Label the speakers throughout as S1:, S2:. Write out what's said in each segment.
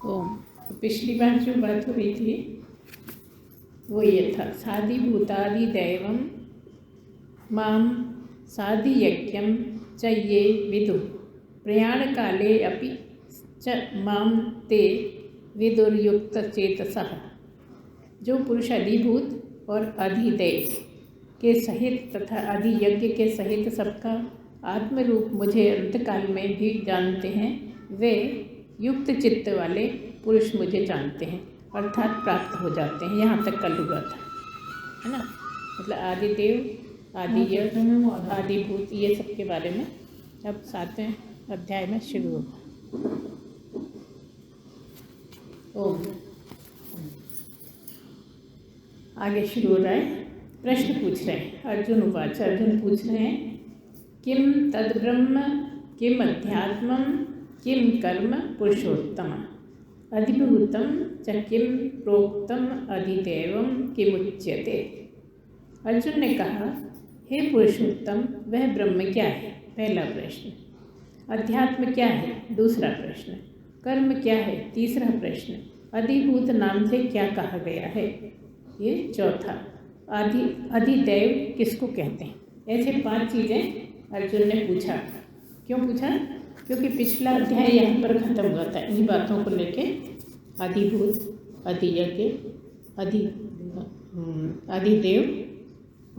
S1: ओम। तो पिछली बार जो बात हो रही थी वो ये था, साधि भूतादि दैवम माम साधि यज्ञम च ये विदु प्रयाण काले अपि च माम ते विदुर्युक्त चेतसः। जो पुरुष अधिभूत और अधिदैव के सहित तथा अधियज्ञ के सहित सबका आत्मरूप मुझे अंतकाल में भी जानते हैं, वे युक्त चित्त वाले पुरुष मुझे जानते हैं अर्थात प्राप्त हो जाते हैं। यहाँ तक कल हुआ था, है ना। मतलब आदिदेव, आदियज्ञ, आदिभूत, ये सब के बारे में अब 7वें अध्याय में शुरू होगा। ओम। आगे शुरू हो रहा है। प्रश्न पूछ रहे हैं। अर्जुन उवाच, अर्जुन पूछ रहे हैं, किम तद ब्रह्म किम अध्यात्मम किम कर्म पुरुषोत्तम अधिभूतम च किम प्रोक्तम अधिदैवम किमुच्यते। अर्जुन ने कहा, हे पुरुषोत्तम, वह ब्रह्म क्या है? पहला प्रश्न। अध्यात्म क्या है? दूसरा प्रश्न। कर्म क्या है? तीसरा प्रश्न। अधिभूत नाम से क्या कहा गया है? ये चौथा। अधिदैव किसको कहते हैं? ऐसे 5 चीज़ें अर्जुन ने पूछा। क्यों पूछा? क्योंकि पिछला अध्याय यहाँ पर ख़त्म हुआ था इन बातों को लेके। अधिभूत, अधियज्ञ, अधिदेव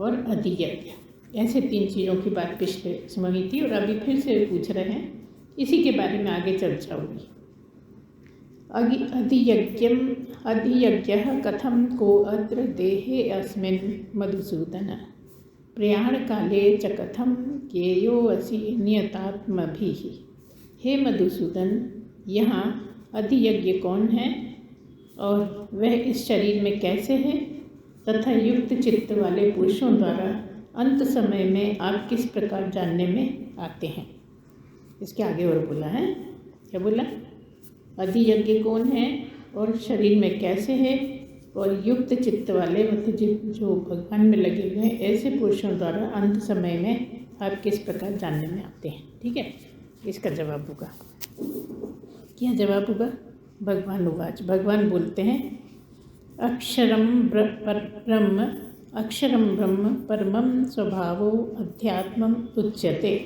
S1: और अधियज्ञ, ऐसे 3 चीज़ों की बात पिछले समय हुई थी और अभी फिर से पूछ रहे हैं। इसी के बारे में आगे चर्चा होगी। अधियज्ञः कथम को अत्र देहे अस्मिन् मधुसूदन प्रयाण काले च कथम केयो असि नियतात्मभिः। हे मधुसूदन, यहाँ अधियज्ञ कौन है और वह इस शरीर में कैसे है तथा युक्त चित्त वाले पुरुषों द्वारा अंत समय में आप किस प्रकार जानने में आते हैं। इसके आगे और बोला है, क्या बोला? अधियज्ञ कौन है और शरीर में कैसे है और युक्त चित्त वाले मतलब जो भगवान में लगे हुए हैं ऐसे पुरुषों द्वारा अंत समय में आप किस प्रकार जानने में आते हैं। ठीक है, इसका जवाब होगा। क्या जवाब होगा? भगवान उवाच, भगवान बोलते हैं, अक्षरम ब्रह्म परमं स्वभावो अध्यात्मम उच्यते।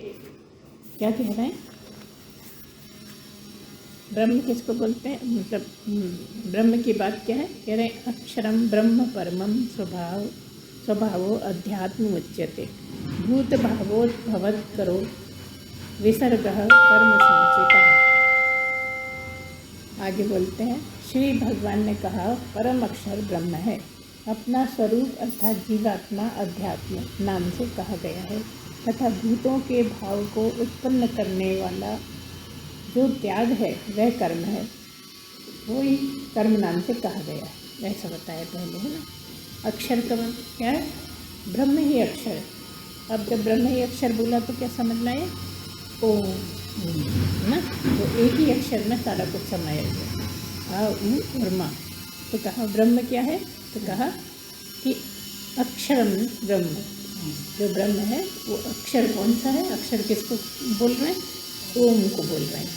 S1: क्या कह रहे हैं? ब्रह्म किसको बोलते हैं? मतलब ब्रह्म की बात क्या है? कह रहे हैं, अक्षरम ब्रह्म परमं स्वभावो अध्यात्म उच्यते भूत भावोद्भवत् करो विसर्गः कर्म संचितः। आगे बोलते हैं, श्री भगवान ने कहा, परम अक्षर ब्रह्म है। अपना स्वरूप अर्थात जीवात्मा अध्यात्म नाम से कहा गया है तथा भूतों के भाव को उत्पन्न करने वाला जो त्याग है वह कर्म है, वो ही कर्म नाम से कहा गया है। ऐसा बताया पहले, है ना। अक्षर का क्या है? ब्रह्म ही अक्षर है। अब जब ब्रह्म ही अक्षर बोला तो क्या समझना है? ओम, है ना। तो एक ही अक्षर में सारा कुछ समाया गया, आ ऊ और माँ। तो कहा ब्रह्म क्या है? तो कहा कि अक्षरम ब्रह्म, जो ब्रह्म है वो अक्षर कौन सा है? अक्षर किसको बोल रहे हैं? ओम को बोल रहे हैं।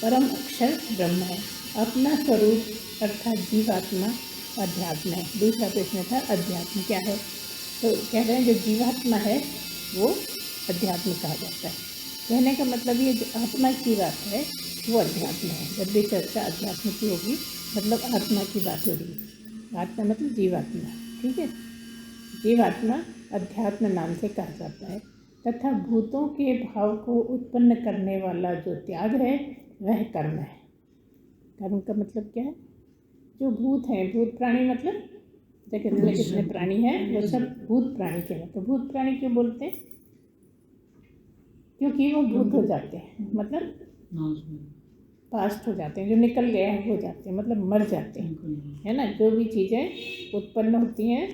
S1: परम अक्षर ब्रह्म है। अपना स्वरूप अर्थात जीवात्मा अध्यात्म है। दूसरा प्रश्न था, अध्यात्म क्या है? तो कह रहे हैं, जो जीवात्मा है वो अध्यात्म कहा जाता है। कहने का मतलब ये जो आत्मा की बात है वो अध्यात्म है। जब भी चर्चा अध्यात्म की होगी मतलब आत्मा की बात हो रही है। आत्मा मतलब जीवात्मा, ठीक है। जीवात्मा अध्यात्म नाम से कहा जाता है तथा भूतों के भाव को उत्पन्न करने वाला जो त्याग है वह कर्म है। कर्म का मतलब क्या है? जो भूत हैं, भूत प्राणी मतलब जगत में जितने प्राणी हैं वो सब भूत प्राणी कहलाते हैं। तो भूत प्राणी क्यों बोलते हैं? क्योंकि वो भूत हो जाते हैं, मतलब पास्ट हो जाते हैं, जो निकल गया है हो जाते हैं, मतलब मर जाते हैं, है ना। जो भी चीज़ें उत्पन्न होती हैं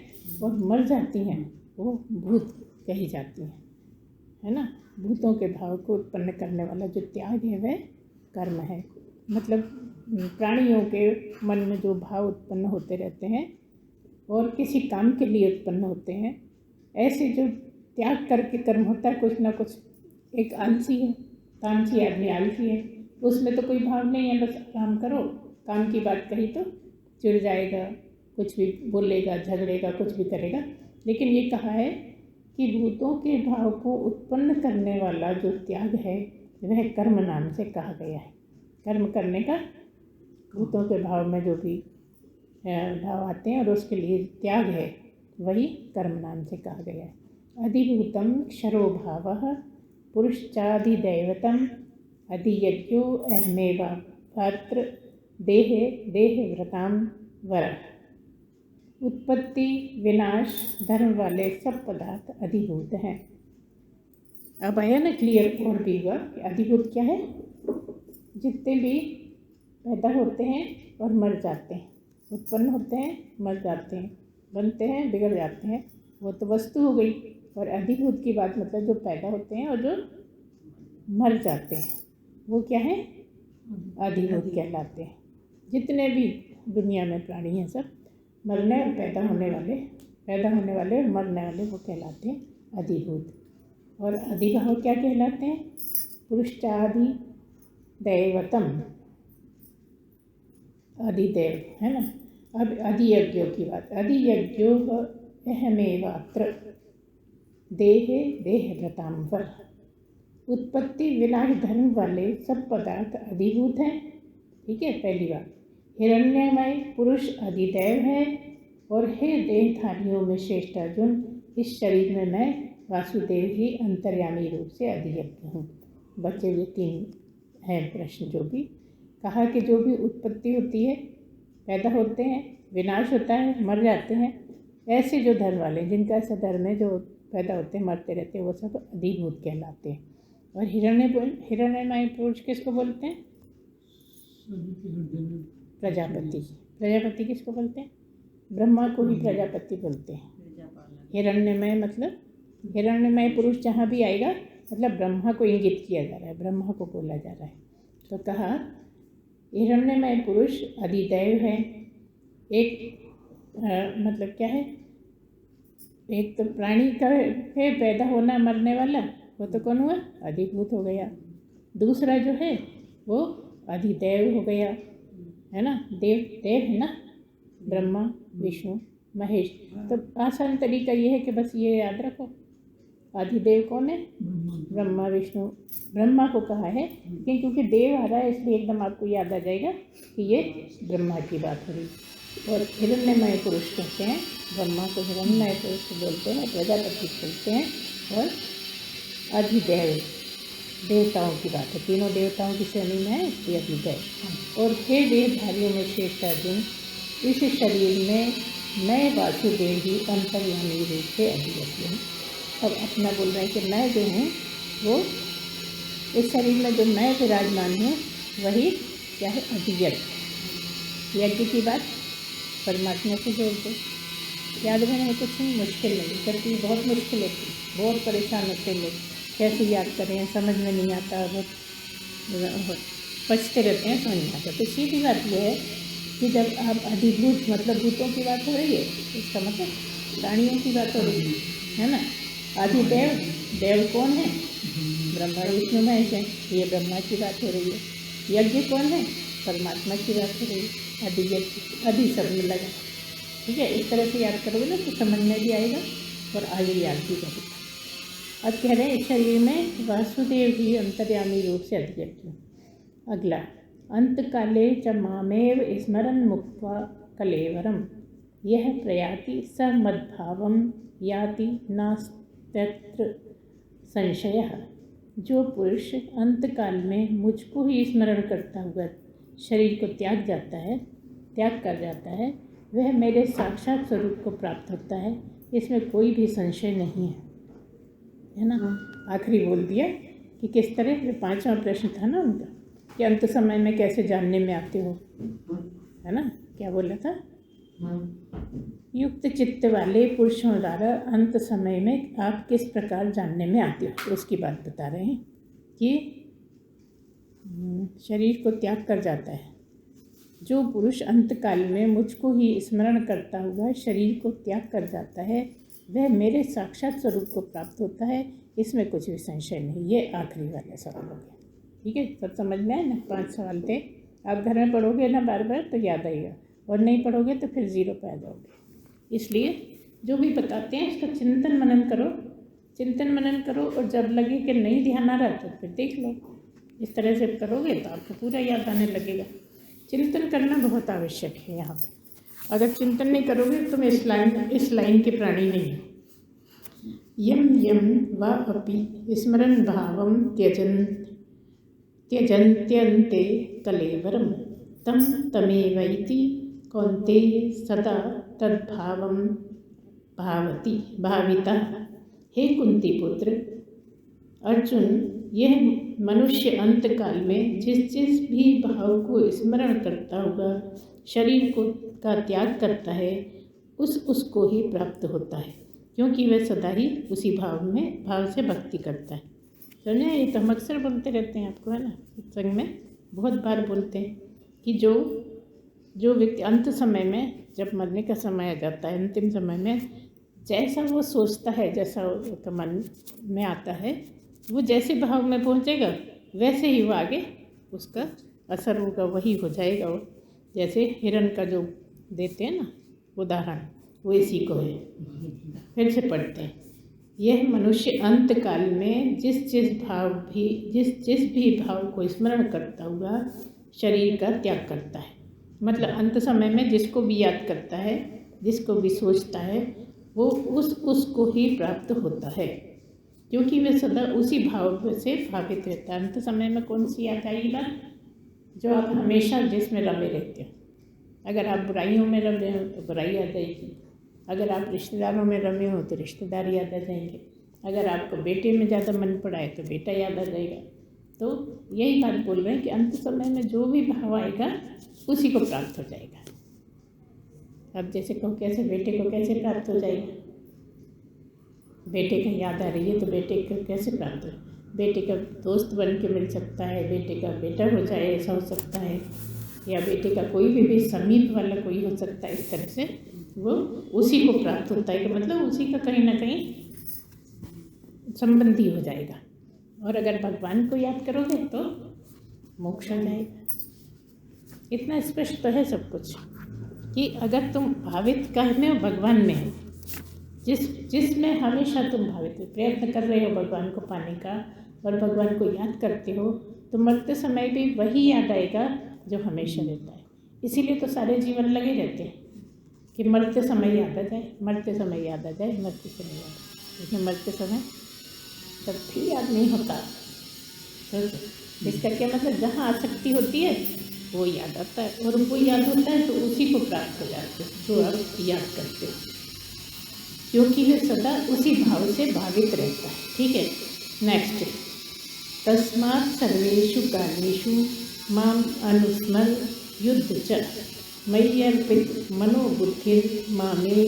S1: और मर जाती हैं वो भूत कही जाती हैं, है ना। भूतों के भाव को उत्पन्न करने वाला जो त्याग है वह कर्म है। मतलब प्राणियों के मन में जो भाव उत्पन्न होते रहते हैं और किसी काम के लिए उत्पन्न होते हैं, ऐसे जो त्याग करके कर्म होता है, कुछ ना कुछ। एक आलसी है, तामसी आदमी आलसी है, उसमें तो कोई भाव नहीं है, बस आराम करो। काम की बात कही तो चिढ़ जाएगा, कुछ भी बोलेगा, झगड़ेगा, कुछ भी करेगा। लेकिन ये कहा है कि भूतों के भाव को उत्पन्न करने वाला जो त्याग है वह कर्म नाम से कहा गया है। कर्म करने का, भूतों के भाव में जो भी भाव आते हैं और उसके लिए त्याग है, वही कर्म नाम से कहा गया है। अधिभूतम क्षरो भावः पुरुषाधिदैवतम अधियज्ञो अहमेवा पात्र देहे देहव्रताम वर। उत्पत्ति विनाश धर्म वाले सब पदार्थ अधिभूत हैं। अब आया ना क्लियर और भी हुआ कि अधिभूत क्या है। जितने भी पैदा होते हैं और मर जाते हैं, उत्पन्न होते हैं, मर जाते हैं, बनते हैं, बिगड़ जाते हैं, वो तो वस्तु हो गई। और अधिभूत की बात मतलब जो पैदा होते हैं और जो मर जाते हैं, वो क्या है, अधिभूत कहलाते हैं। जितने भी दुनिया में प्राणी हैं सब मरने और पैदा होने वाले और मरने वाले, वो कहलाते हैं अधिभूत। और अधिभाव क्या कहलाते हैं, पुरुषादि दैवतम, अधिदेव है ना। अब अधियज्ञों की बात, अधियज्ञो अहमेवात्र देहे देहव्रताम वर। उत्पत्ति विनाश धर्म वाले सब पदार्थ अधिभूत हैं। ठीक है, पहली बात। हिरण्यमय पुरुष अधिदैव है। और हे देहधारियों में श्रेष्ठ अर्जुन, इस शरीर में मैं वासुदेव ही अंतर्यामी रूप से अधियज्ञ हूँ। बचे हुए 3 हैं प्रश्न। जो भी कहा कि जो भी उत्पत्ति होती है, पैदा होते हैं, विनाश होता है, मर जाते हैं, ऐसे जो धर्म वाले, जिनका ऐसा धर्म है, जो पैदा होते हैं, मरते रहते हैं, वो सब अधिभूत कहलाते हैं। और हिरण्यमय पुरुष किसको बोलते हैं, प्रजापति। प्रजापति किसको बोलते हैं, ब्रह्मा को ही प्रजापति बोलते हैं। हिरण्यमय मतलब, हिरण्यमय पुरुष जहाँ भी आएगा मतलब ब्रह्मा को इंगित किया जा रहा है, ब्रह्मा को बोला जा रहा है। तो कहा हिरण्यमय पुरुष अधिदैव है। एक मतलब क्या है, एक तो प्राणी का है पैदा होना मरने वाला, वो तो कौन हुआ, अधिभूत हो गया। दूसरा जो है वो अधिदैव हो गया, है ना। देव है ना, ब्रह्मा विष्णु महेश। तो आसान तरीका ये है कि बस ये याद रखो, अधिदेव कौन है, ब्रह्मा विष्णु। ब्रह्मा को कहा है क्योंकि देव आ रहा है, इसलिए एकदम आपको याद आ जाएगा कि ये ब्रह्मा की बात हो रही। और हिरण्यमय पुरुष कहते हैं, ब्रह्मा को हिरण्यमय पुरुष बोलते हैं, प्रजापति बोलते हैं। और अधिदैव देवताओं की बात है, तीनों देवताओं की श्रेणी में है, इसलिए अधिदैव। और हे देहधारियों में श्रेष्ठ अर्जुन, इस शरीर में मैं वासुदेव ही अंतर्यामी रूप से अधियज्ञ हूँ। अब अपना बोल रहे हैं कि मैं जो हूँ वो, इस शरीर में जो मैं विराजमान हूँ वही क्या है, अधियज्ञ। यज्ञ की बात परमात्मा से जोड़ दो, याद रहने में कुछ नहीं, मुश्किल नहीं करती, बहुत मुश्किल होती, बहुत परेशान होते लोग, कैसे याद करें, समझ में नहीं आता, बहुत पछते रहते हैं, समझ नहीं आता। तो सीधी बात यह है कि जब आप अधिभूत मतलब भूतों की बात हो रही है, इसका मतलब प्राणियों की बात हो रही है ना। अधिदेव, देव कौन है, ब्रह्मा विष्णु महेश है, ये ब्रह्मा की बात हो रही है। यज्ञ कौन है, परमात्मा की बात हो रही है। अधियज्ञ, अधि सब में लगा। ठीक है, इस तरह से याद करोगे ना तो समझ में भी आएगा और आगे याद भी करेगा। अब कह रहे हैं इस शरीर में वासुदेव ही अंतर्यामी रूप से अधियज्ञ। अगला, अंतकाले च मामेव स्मरन् मुक्त्वा कलेवरम यह प्रयाति स मद्भावम याति नास्त्यत्र संशयः। जो पुरुष अंतकाल में मुझको ही स्मरण करता हुआ शरीर को त्याग कर जाता है, वह मेरे साक्षात स्वरूप को प्राप्त होता है, इसमें कोई भी संशय नहीं है ना। आखिरी बोल दिया कि किस तरह, जो 5वां प्रश्न था ना उनका, कि अंत समय में कैसे जानने में आते हो, है ना, क्या बोला था, युक्त चित्त वाले पुरुषों द्वारा अंत समय में आप किस प्रकार जानने में आते हो, उसकी बात बता रहे हैं कि शरीर को त्याग कर जाता है। जो पुरुष अंतकाल में मुझको ही स्मरण करता हुआ शरीर को त्याग कर जाता है, वह मेरे साक्षात स्वरूप को प्राप्त होता है, इसमें कुछ भी संशय नहीं। ये आखिरी वाला सवाल हो गया। ठीक है, सब समझ में आए ना। 5 सवाल थे। आप घर में पढ़ोगे ना बार बार तो याद आएगा, और नहीं पढ़ोगे तो फिर 0 पे आ जाओगे। इसलिए जो भी बताते हैं उसका चिंतन मनन करो, चिंतन मनन करो, और जब लगे कि नहीं ध्यान आ रहा तो फिर देख लो। इस तरह से करोगे तो आपको पूरा याद आने लगेगा। चिंतन करना बहुत आवश्यक है यहाँ पे। अगर चिंतन नहीं करोगे तुम इस लाइन के प्राणी नहीं हो। यम यम वा अपि स्मरण भावम त्यजन्त्यन्ते कलेवरम तम तमेवैति कौन्तेय सदा तद्भावम भाविता। हे कुंती पुत्र अर्जुन, यह मनुष्य अंत काल में जिस भी भाव को स्मरण करता होगा, शरीर का त्याग करता है, उसको ही प्राप्त होता है, क्योंकि वह सदा ही उसी भाव से भक्ति करता है। समझे? ये तो हम अक्सर बोलते रहते हैं आपको, है ना, सत्संग में बहुत बार बोलते हैं कि जो व्यक्ति अंत समय में, जब मरने का समय आ जाता है, अंतिम समय में, जैसा वो सोचता है, जैसा उसका मन में आता है, वो जैसे भाव में पहुंचेगा वैसे ही वो आगे उसका असर होगा, वही हो जाएगा। वो जैसे हिरण का जो देते हैं ना उदाहरण, वो इसी को है। फिर से पढ़ते हैं। यह मनुष्य अंत काल में जिस भी भाव को स्मरण करता हुआ शरीर का त्याग करता है। मतलब अंत समय में जिसको भी याद करता है, जिसको भी सोचता है, वो उसको ही प्राप्त होता है, क्योंकि वह सदा उसी भाव से भावित रहता है। अंत समय में कौन सी याद आएगी बात? जो आप हमेशा जिसमें रमे रहते हो। अगर आप बुराइयों में रमे हो तो बुराई आ जाएगी, अगर आप रिश्तेदारों में रमे हो तो रिश्तेदार याद आ जाएंगे, अगर आपको बेटे में ज़्यादा मन पड़ा है तो बेटा याद आ जाएगा। तो यही बात बोल रहे हैं कि अंत समय में जो भी भाव आएगा उसी को प्राप्त हो जाएगा। अब जैसे कहो कैसे बेटे को कैसे प्राप्त हो जाएगा? बेटे का याद आ रही है तो बेटे को कैसे प्राप्त हो? बेटे का दोस्त बन के मिल सकता है, बेटे का बेटा हो जाए ऐसा हो सकता है, या बेटे का कोई भी समीप वाला कोई हो सकता है। इस तरह से वो उसी को प्राप्त होता है, मतलब उसी का कहीं ना कहीं संबंधी हो जाएगा। और अगर भगवान को याद करोगे तो मोक्ष हो जाएगा। इतना स्पष्ट तो है सब कुछ कि अगर तुम भावित काहे में हो? भगवान में हो। जिसमें हमेशा तुम भावित हो, प्रयत्न कर रहे हो भगवान को पाने का, और भगवान को याद करते हो, तो मरते समय भी वही याद आएगा जो हमेशा रहता है। इसीलिए तो सारे जीवन लगे रहते हैं कि मरते समय याद आ जाए, मरते समय याद आ जाए, मरते समय याद आ जाए। लेकिन मरते समय तब भी याद नहीं होता। तो इसका क्या मतलब? जहाँ आसक्ति होती है वो याद आता है, और उनको याद होता है तो उसी को प्राप्त हो जाते हैं जो आप याद करते हो, क्योंकि वह सदा उसी भाव से भावित रहता है। ठीक है, नेक्स्ट। तस्मात् सर्वेषु कालेषु माम अनुस्मर युद्ध च मय्यर्पित मनोबुद्धिर मामे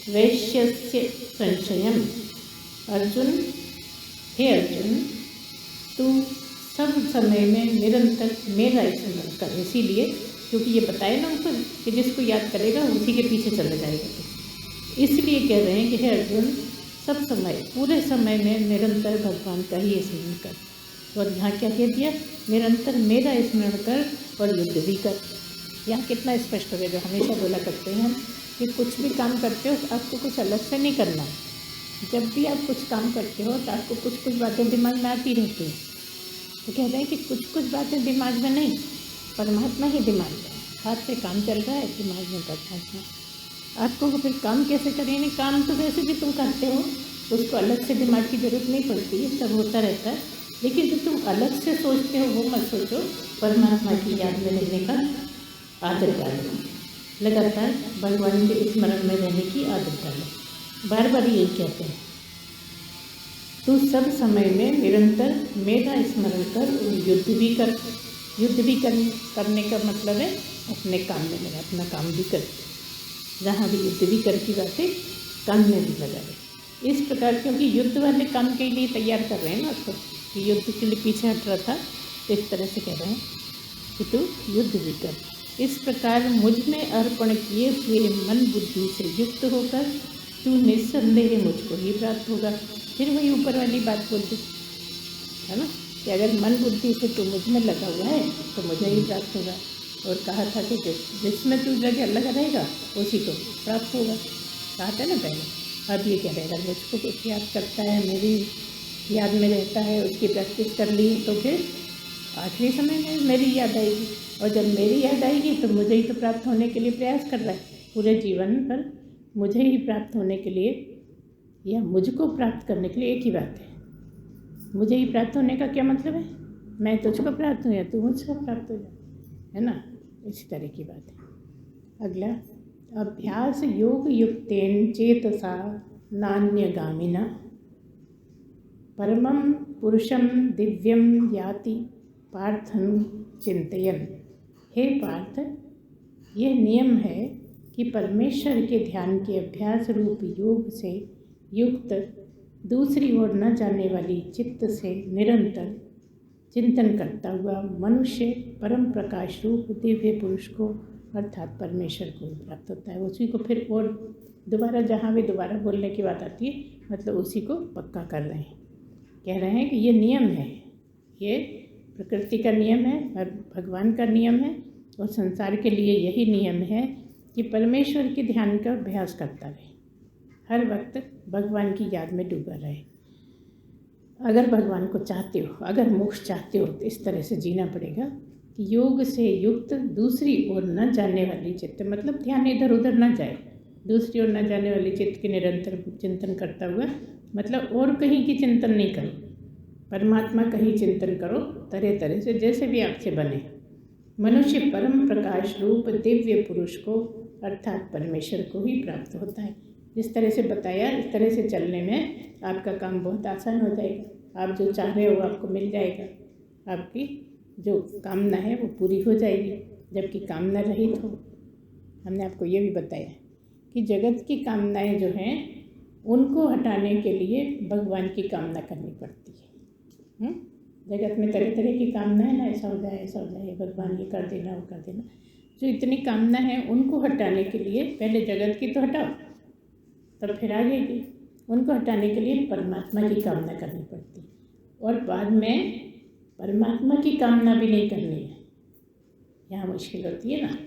S1: वैश्यस्य संशयम्। अर्जुन, हे अर्जुन, तू सब समय में निरंतर मेरा स्मरण कर। इसीलिए क्योंकि ये बताए ना ऊपर कि जिसको याद करेगा उसी के पीछे चला जाएगा, तो इसलिए कह रहे हैं कि हे अर्जुन, सब समय, पूरे समय में निरंतर भगवान का ही स्मरण कर। और यहाँ क्या कह दिया? निरंतर मेरा स्मरण कर और युद्ध भी कर। यहाँ कितना स्पष्ट हो गया, जो हमेशा बोला करते हैं हम कि कुछ भी काम करते हो तो आपको कुछ अलग से नहीं करना है। जब भी आप कुछ काम करते हो तो आपको कुछ बातें दिमाग में आती रहती हैं। तो कहते हैं कि कुछ बातें दिमाग में नहीं, परमात्मा ही दिमाग में। हाथ से काम चल रहा है, दिमाग में परमात्मा। आपको फिर काम कैसे करेंगे? काम तो वैसे भी तुम करते हो, उसको अलग से दिमाग की जरूरत नहीं पड़ती है, सब होता रहता है। लेकिन जो तुम अलग से सोचते हो वो मत सोचो, परमात्मा की याद में रहने का आदत डालो, लगातार भगवान के स्मरण में रहने की आदत डालो। बार बार यही कहते हैं, तू सब समय में निरंतर मेरा स्मरण कर और युद्ध भी कर। युद्ध भी करने का मतलब है अपने काम में लगा, अपना काम भी कर। जहाँ भी युद्ध भी कर की बातें, काम में भी लगा रहे। इस प्रकार, क्योंकि युद्ध वाले काम के लिए तैयार कर रहे हैं ना उसको, कि युद्ध के लिए पीछे हट रहा था, तो इस तरह से कह रहे हैं कि तू युद्ध भी कर। इस प्रकार मुझ में अर्पण किए हुए मन बुद्धि से युक्त होकर तू निस्संदेह मुझको ही प्राप्त होगा। फिर वही ऊपर वाली बात बोल दी है ना, कि अगर मन बुद्धि से तू मुझ में लगा हुआ है तो मुझे ही प्राप्त होगा। और कहा था कि जिसमें तू लगे लगा रहेगा उसी को प्राप्त होगा, कहा था ना पहले। अब ये कह रहेगा मुझको कुछ याद करता है, मेरी याद में रहता है, उसकी प्रैक्टिस कर ली तो फिर आखिरी समय में मेरी याद आएगी, और जब मेरी याद आएगी तो मुझे ही तो प्राप्त होने के लिए प्रयास कर रहा है। पूरे जीवन पर मुझे ही प्राप्त होने के लिए या मुझको प्राप्त करने के लिए एक ही बात है। मुझे ही प्राप्त होने का क्या मतलब है? मैं तुझको प्राप्त हूँ या तू मुझको प्राप्त हो जाए, है ना? इसी तरह की बात है। अगला, अभ्यास योग युक्तेन चेतसा नान्यगामिना परमं पुरुषं दिव्यं याति पार्थं चिंतयन्। हे पार्थ, यह नियम है कि परमेश्वर के ध्यान के अभ्यास रूप योग से युक्त दूसरी ओर न जाने वाली चित्त से निरंतर चिंतन करता हुआ मनुष्य परम प्रकाश रूप दिव्य पुरुष को अर्थात परमेश्वर को प्राप्त होता है। उसी को फिर और दोबारा जहाँ भी दोबारा बोलने की बात आती है, मतलब उसी को पक्का कर रहे हैं। कह रहे हैं कि ये नियम है, ये प्रकृति का नियम है और भगवान का नियम है, और संसार के लिए यही नियम है कि परमेश्वर के ध्यान का अभ्यास करता रहे, हर वक्त भगवान की याद में डूबा रहे। अगर भगवान को चाहते हो, अगर मोक्ष चाहते हो, तो इस तरह से जीना पड़ेगा कि योग से युक्त दूसरी ओर न जाने वाली चित्त, मतलब ध्यान इधर उधर न जाए, दूसरी ओर न जाने वाली चित्त के निरंतर चिंतन करता हुआ, मतलब और कहीं की चिंतन नहीं करो, परमात्मा का ही चिंतन करो तरह तरह से, जैसे भी आपसे बने। मनुष्य परम प्रकाश रूप दिव्य पुरुष को अर्थात परमेश्वर को ही प्राप्त होता है। जिस तरह से बताया, इस तरह से चलने में आपका काम बहुत आसान हो जाएगा। आप जो चाह रहे हो आपको मिल जाएगा, आपकी जो कामना है वो पूरी हो जाएगी। जबकि कामना रहित हो, हमने आपको ये भी बताया कि जगत की कामनाएं जो हैं उनको हटाने के लिए भगवान की कामना करनी पड़ती है। जगत में तरह तरह की कामनाएं ना, ऐसा हो जाए, ऐसा हो जाए, भगवान ये कर देना, वो कर देना। जो इतनी कामना है उनको हटाने के लिए पहले जगत की तो हटाओ, तब फिर आगे की। उनको हटाने के लिए परमात्मा की कामना करनी पड़ती, और बाद में परमात्मा की कामना भी नहीं करनी है। यहाँ मुश्किल होती है ना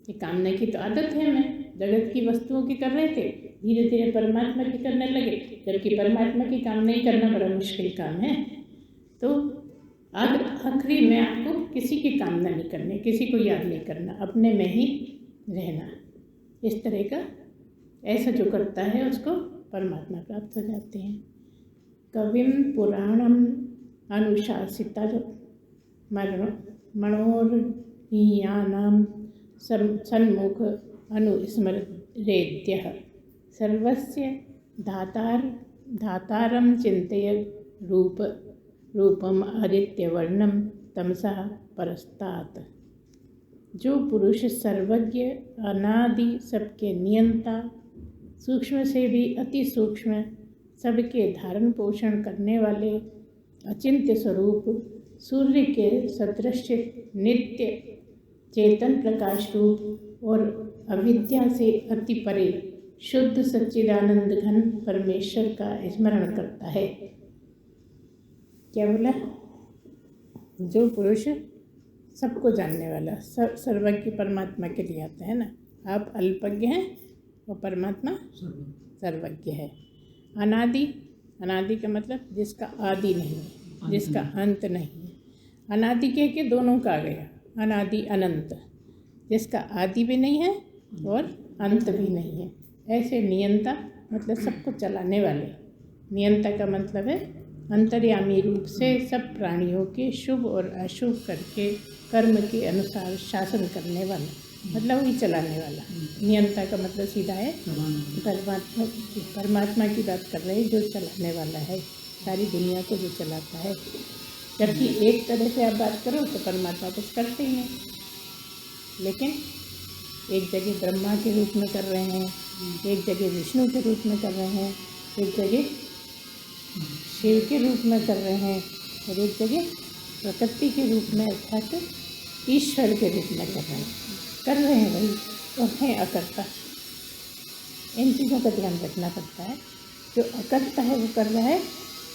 S1: कि कामना की तो आदत है, मैं जगत की वस्तुओं की कर रहे थे, धीरे धीरे परमात्मा की करने लगे, जबकि परमात्मा की कामना ही करना बड़ा मुश्किल काम है। तो आखिरी में आपको किसी की कामना नहीं करनी, किसी को याद नहीं करना, अपने में ही रहना। इस तरह का ऐसा जो करता है उसको परमात्मा प्राप्त हो जाते हैं। कविम पुराणम अनुशासिता मनोरहीयानां सन्मुख अनुस्मरेद्यः सर्वस्य धातारं चिन्तय रूपम आदित्यवर्णम तमसा परस्तात्। जो पुरुष सर्वज्ञ, अनादि, सबके नियंता, सूक्ष्म से भी अति सूक्ष्म, सबके धारण पोषण करने वाले, अचिंत्य स्वरूप, सूर्य के सदृश नित्य चेतन प्रकाश रूप और अविद्या से अति परे शुद्ध सच्चिदानंद घन परमेश्वर का स्मरण करता है। क्या बोला? जो पुरुष सबको जानने वाला, सर्वज्ञ परमात्मा के लिए आता है ना। आप अल्पज्ञ हैं और परमात्मा सर्वज्ञ है। अनादि, अनादि का मतलब जिसका आदि नहीं है, जिसका अंत नहीं है। अनादि कह के दोनों का आ गया, अनादि अनंत, जिसका आदि भी नहीं है और अंत भी नहीं है। ऐसे नियंता मतलब सबको चलाने वाले। नियंता का मतलब है अंतर्यामी रूप से सब प्राणियों के शुभ और अशुभ करके कर्म के अनुसार शासन करने वाला, मतलब वही चलाने वाला। नियंता का मतलब सीधा है परमात्मा की बात कर रहे हैं, जो चलाने वाला है, सारी दुनिया को जो चलाता है। जबकि एक तरह से आप बात करो तो परमात्मा कुछ करते ही हैं, लेकिन एक जगह ब्रह्मा के रूप में कर रहे हैं, एक जगह विष्णु के रूप में कर रहे हैं, एक जगह शिव के रूप में कर रहे हैं, और एक जगह प्रकृति के रूप में अर्थात ईश्वर के रूप में कर रहे हैं भाई, और हैं अकर्ता। इन चीज़ों का ध्यान रखना पड़ता है। जो अकर्ता है वो कर रहा है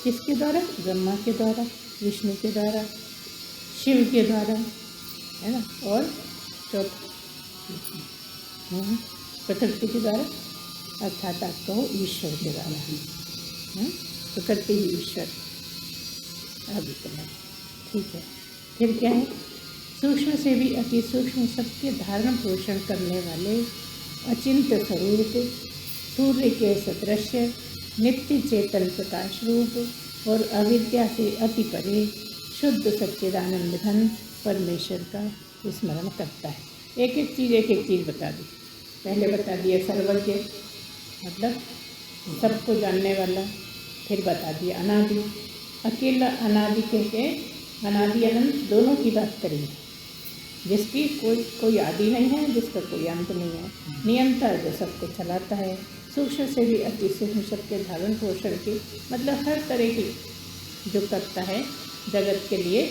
S1: किसके द्वारा? ब्रह्मा के द्वारा, विष्णु के द्वारा, शिव के द्वारा, है ना, और चौथा प्रकृति के द्वारा, अर्थात आप कहो ईश्वर के द्वारा। प्रकृति ही ईश्वर अब इतना है, ठीक है। फिर क्या है? सूक्ष्म से भी अति सूक्ष्म सबके धारण पोषण करने वाले अचिंत्य स्वरूप, सूर्य के सदृश नित्य चेतन प्रकाश रूप और अविद्या से अति परे शुद्ध सच्चिदानंद घन परमेश्वर का स्मरण करता है। एक एक चीज़ बता दी। पहले बता दिया सर्वज्ञ, मतलब सबको जानने वाला। फिर बता दिया अनादि, अकेला अनादि के अनादि अनंत दोनों की बात करेंगे, जिसकी कोई आदि नहीं है, जिसका कोई अंत नहीं है। नियंता, जो सबको चलाता है। सूक्ष्म से भी अति सूक्ष्म सबके धारण पोषण की, मतलब हर तरह की जो करता है जगत के लिए,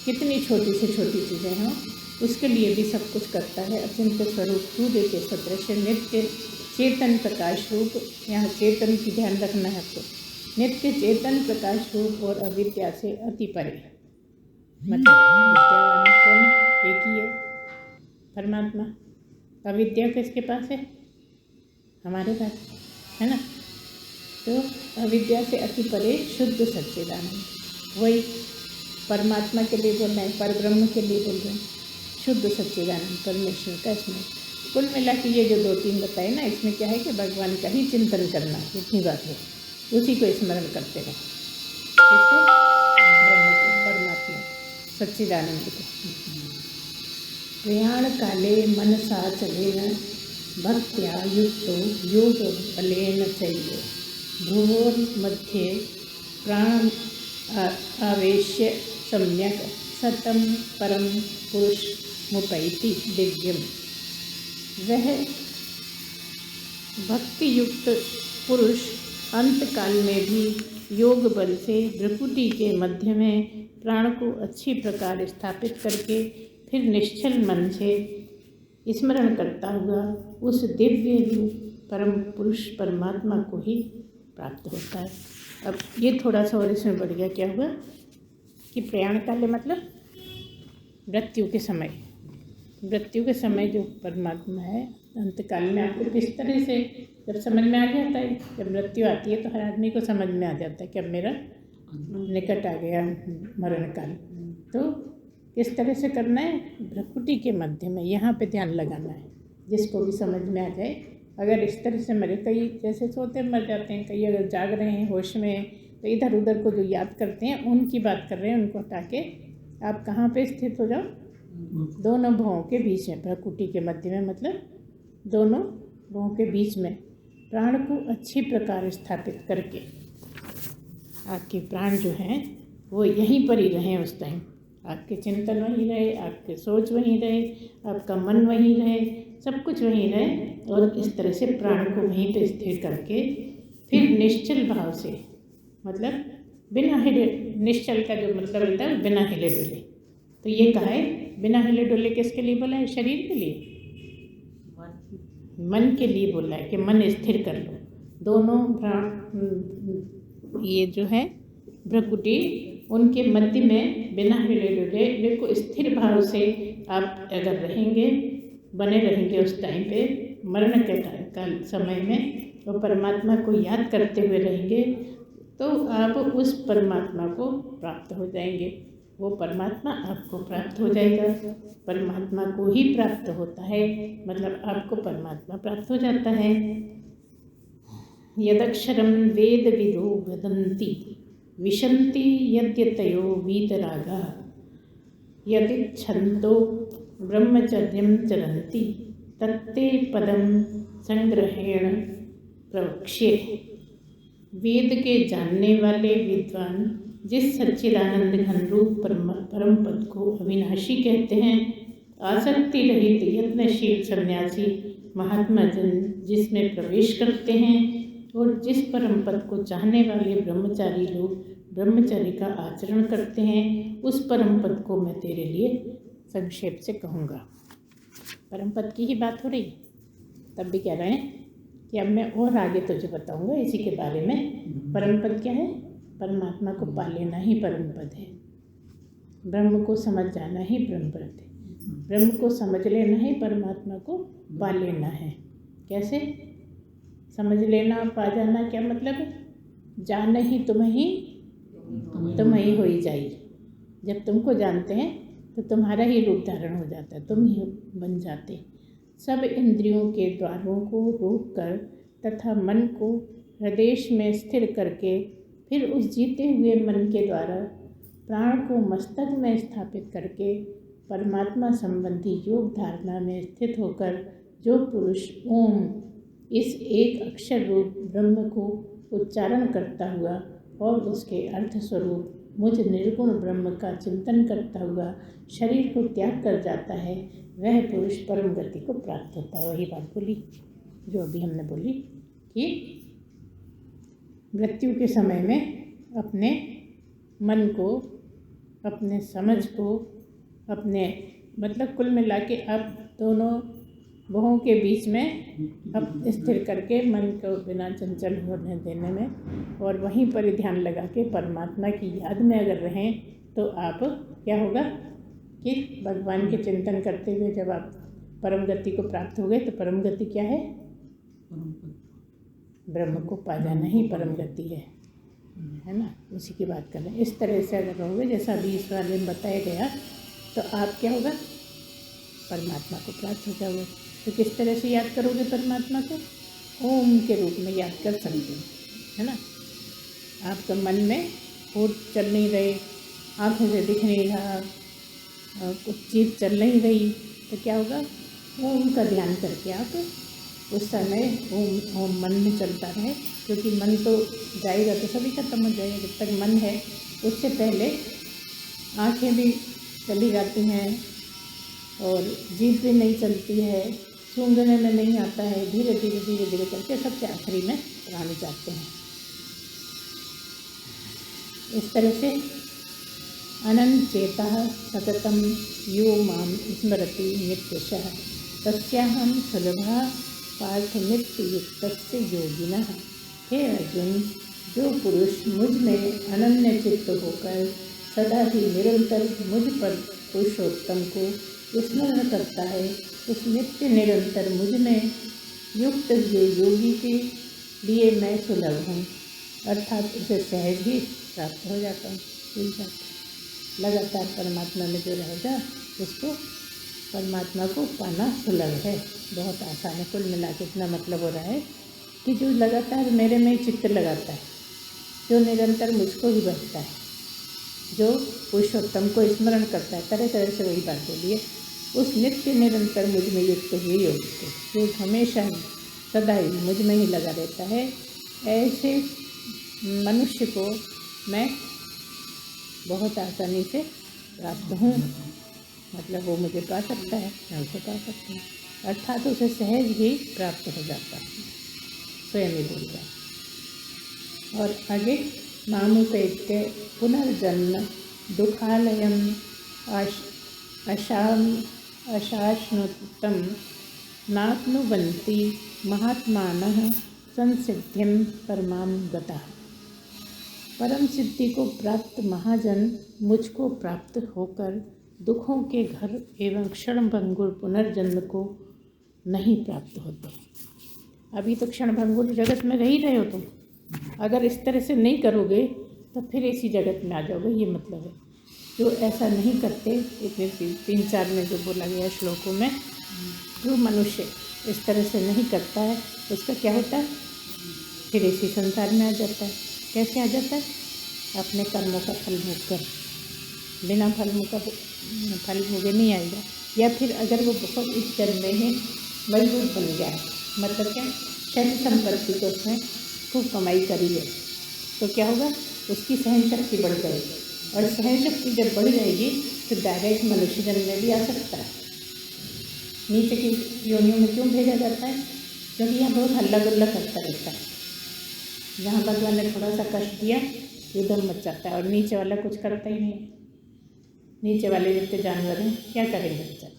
S1: कितनी छोटी से छोटी चीज़ें हों उसके लिए भी सब कुछ करता है। अचिंत्य स्वरूप, सूर्य के सदृश नित्य चेतन प्रकाश रूप, यहाँ चेतन की ध्यान रखना है आपको, नित्य चेतन प्रकाश रूप और अविद्या से अति परे, मतलब विद्यावान कौन? एक ही है, परमात्मा। अविद्या किसके पास है? हमारे पास, है ना। तो अविद्या से अति परे शुद्ध सच्चिदानंद, वही परमात्मा के लिए बोल रहे हैं, परब्रह्म के लिए बोल रहे हैं, शुद्ध सच्चिदानंद परमेश्वर का स्मरण। कुल मिला के ये जो 2-3 बताए ना, इसमें क्या है कि भगवान का ही चिंतन करना, इतनी बात है, उसी को स्मरण करते रहो, इसको ब्रह्म को, परमात्मा सच्चिदानंद को। प्रयाण काले मनसा चलेन भक्त्या युक्तो योग बलेन चैव भ्रुवोर्मध्ये प्राण आवेश्य सम्यक सतम परम पुरुष मुपैति दिव्यम। वह भक्ति युक्त पुरुष अंतकाल में भी योग बल से भ्रुकुटी के मध्य में प्राण को अच्छी प्रकार स्थापित करके फिर निश्चल मन से स्मरण करता हुआ उस दिव्य रूप परम पुरुष परमात्मा को ही प्राप्त होता है। अब ये थोड़ा सा और इसमें बढ़ गया, क्या हुआ कि प्रयाण काल मतलब मृत्यु के समय जो परमात्मा है, अंतकाल में आपको किस तरह से जब समझ में आ जाता है, जब मृत्यु आती है तो हर आदमी को समझ में आ जाता है कि अब मेरा निकट आ गया मरण काल। तो किस तरह से करना है? भ्रुकुटी के मध्य में, यहाँ पे ध्यान लगाना है, जिसको भी समझ में आ जाए। अगर इस तरह से मरे, कई जैसे सोते मर जाते हैं, कई अगर जाग रहे हैं होश में, तो इधर उधर को जो याद करते हैं उनकी बात कर रहे हैं, उनको हटा के आप कहाँ पे स्थित हो जाओ? दोनों भवों के बीच में, भ्रुकुटी के मध्य में, मतलब दोनों भवों के बीच में प्राण को अच्छी प्रकार स्थापित करके आपके प्राण जो हैं वो यहीं पर ही रहें उस टाइम। आपके चिंतन वहीं रहे, आपके सोच वहीं रहे, आपका मन वहीं रहे, सब कुछ वहीं रहे, और इस तरह से प्राण को वहीं पे स्थिर करके फिर निश्चल भाव से, मतलब बिना हिले, निश्चल का जो मतलब होता है बिना हिले डुले। तो ये कहा है बिना हिले डुले किसके लिए बोला है? शरीर के लिए, मन के लिए बोला है कि मन स्थिर कर लो। दोनों प्राण ये जो है भ्रुकुटी, उनके मध्य में बिना हिले डुले बिल्कुल स्थिर भाव से आप अगर रहेंगे, बने रहेंगे उस टाइम पे, मरण के काल समय में, और परमात्मा को याद करते हुए रहेंगे, तो आप उस परमात्मा को प्राप्त हो जाएंगे। वो परमात्मा आपको प्राप्त हो जाएगा। परमात्मा को ही प्राप्त होता है, मतलब आपको परमात्मा प्राप्त हो जाता है। यदक्षरम वेद विदो वदन्ति विशन्ति यद्यतयो वीतरागा यदिच्छन्तो ब्रह्मचर्यं चरन्ति तत्ते पदम संग्रहेण प्रवक्ष्ये। वेद के जानने वाले विद्वान जिस सच्चिदानंद घन रूप परम पद को अविनाशी कहते हैं, आसक्ति रहित यत्नशील सन्यासी महात्मा जन जिसमें प्रवेश करते हैं, और जिस परम पद को चाहने वाले ब्रह्मचारी लोग ब्रह्मचर्य का आचरण करते हैं, उस परम पद को मैं तेरे लिए संक्षेप से कहूँगा। परम पद की ही बात हो रही, तब भी कह रहे हैं कि अब मैं और आगे तुझे बताऊँगा इसी के बारे में। परम पद क्या है? परमात्मा को पा लेना ही परम पद है। ब्रह्म को समझ जाना ही ब्रह्म पद है। ब्रह्म को समझ लेना ही परमात्मा को पा लेना है। कैसे समझ लेना, पा जाना, क्या मतलब है? जान ही तुम ही हो ही जाइए। जब तुमको जानते हैं तो तुम्हारा ही रूप धारण हो जाता है, तुम ही बन जाते। सब इंद्रियों के द्वारों को रोक कर तथा मन को हृदय में स्थिर करके फिर उस जीते हुए मन के द्वारा प्राण को मस्तक में स्थापित करके परमात्मा संबंधी योग धारणा में स्थित होकर जो पुरुष ओम इस एक अक्षर रूप ब्रह्म को उच्चारण करता हुआ और उसके अर्थ स्वरूप मुझ निर्गुण ब्रह्म का चिंतन करता हुआ शरीर को त्याग कर जाता है, वह पुरुष परम गति को प्राप्त होता है। वही बात बोली जो अभी हमने बोली कि मृत्यु के समय में अपने मन को, अपने समझ को, अपने मतलब कुल मिला के अब दोनों भवों के बीच में अब स्थिर करके मन को बिना चंचल होने देने में और वहीं पर ध्यान लगा के परमात्मा की याद में अगर रहें तो आप क्या होगा कि भगवान के चिंतन करते हुए जब आप परम गति को प्राप्त हो गए तो परम गति क्या है? ब्रह्म को पा जाना ही परम गति है ना। उसी की बात कर रहे हैं। इस तरह से अगर रहोगे जैसा अभी इस वाले में बताया गया तो आप क्या होगा? परमात्मा को प्राप्त हो जाओगे। तो किस तरह से याद करोगे परमात्मा को? ओम के रूप में याद कर सकते हो, है ना। आपका मन में होठ चल नहीं रहे, आँखों से दिख नहीं रहा, कुछ चीज़ चल नहीं रही तो क्या होगा? ओम का ध्यान करके आप उस समय ओम मन में चलता रहे, क्योंकि मन तो जाएगा तो सभी खत्म हो जाएगा। जब तक मन है उससे पहले आँखें भी चली जाती हैं और जीभ भी नहीं चलती है, सूंघने में नहीं आता है, धीरे धीरे धीरे धीरे करके सबसे आखिरी में प्राण जाते हैं। इस तरह से अनंत चेतः सततम यो माम स्मरति नित्यशः तस्याहं सुलभा पार्थ नित्य युक्तस्य योगिनः। हे अर्जुन, जो पुरुष मुझ में अनन्य चित्त होकर सदा ही निरंतर मुझ पर पुरुषोत्तम को स्मरण करता है, उस नित्य निरंतर मुझ में युक्त योगी के लिए मैं सुलभ हूँ, अर्थात उसे सहज ही प्राप्त हो जाता हूँ, मिल जाता है। लगातार परमात्मा में जो रहेगा उसको परमात्मा को पाना सुलभ है, बहुत आसान है। कुल मिला के इतना मतलब हो रहा है कि जो लगातार मेरे में चित्त लगाता है, जो निरंतर मुझको ही भजता है, जो पुरुषोत्तम को स्मरण करता है, तरह तरह से वही बात बोलिए, उस नित्य निरंतर मुझ में युक्त हुए योग को, जो हमेशा ही सदा ही मुझ में ही लगा रहता है, ऐसे मनुष्य को मैं बहुत आसानी से प्राप्त हूँ। मतलब वो मुझे पा सकता है, मैं उसे पा सकती हूँ, अर्थात उसे सहज ही प्राप्त हो जाता है, स्वयं ही बोल रहा। और आगे मामुपेत्य पुनर्जन्म दुखालयम अशाश्नुतं नाप्नुवन्ति महात्मानः संसिद्धिं परमां गतः। परम सिद्धि को प्राप्त महाजन मुझको प्राप्त होकर दुखों के घर एवं क्षणभंगुर पुनर्जन्म को नहीं प्राप्त होते। अभी तो क्षणभंगुर जगत में रह ही रहे हो तुम, अगर इस तरह से नहीं करोगे तो फिर इसी जगत में आ जाओगे, ये मतलब है। जो ऐसा नहीं करते, इतने 3-4 में जो बोला गया श्लोकों में, जो मनुष्य इस तरह से नहीं करता है उसका क्या होता है? फिर इसी संसार में आ जाता है। कैसे आ जाता है? अपने कर्मों का फल भोग कर, बिना फल भोगे नहीं आएगा। या फिर अगर वो बहुत इस जन्म में ही मजबूत बन गया है, मतलब क्या, शरीर संपत्ति तो उसने खूब कमाई करी है, तो क्या होगा? उसकी सहन शक्ति बढ़ जाएगी, और सहन शक्ति जब बढ़ जाएगी तो डायरेक्ट मनुष्य जन्म में भी आ सकता है। नीचे की योनियों में क्यों भेजा जाता है? क्योंकि यहाँ बहुत हल्ला गुल्ला करता रहता है। जहाँ भगवान ने थोड़ा सा कष्ट दिया युद्धम मच जाता है, और नीचे वाला कुछ करता ही नहीं। नीचे वाले जितने जानवर हैं क्या करेंगे बेचारे,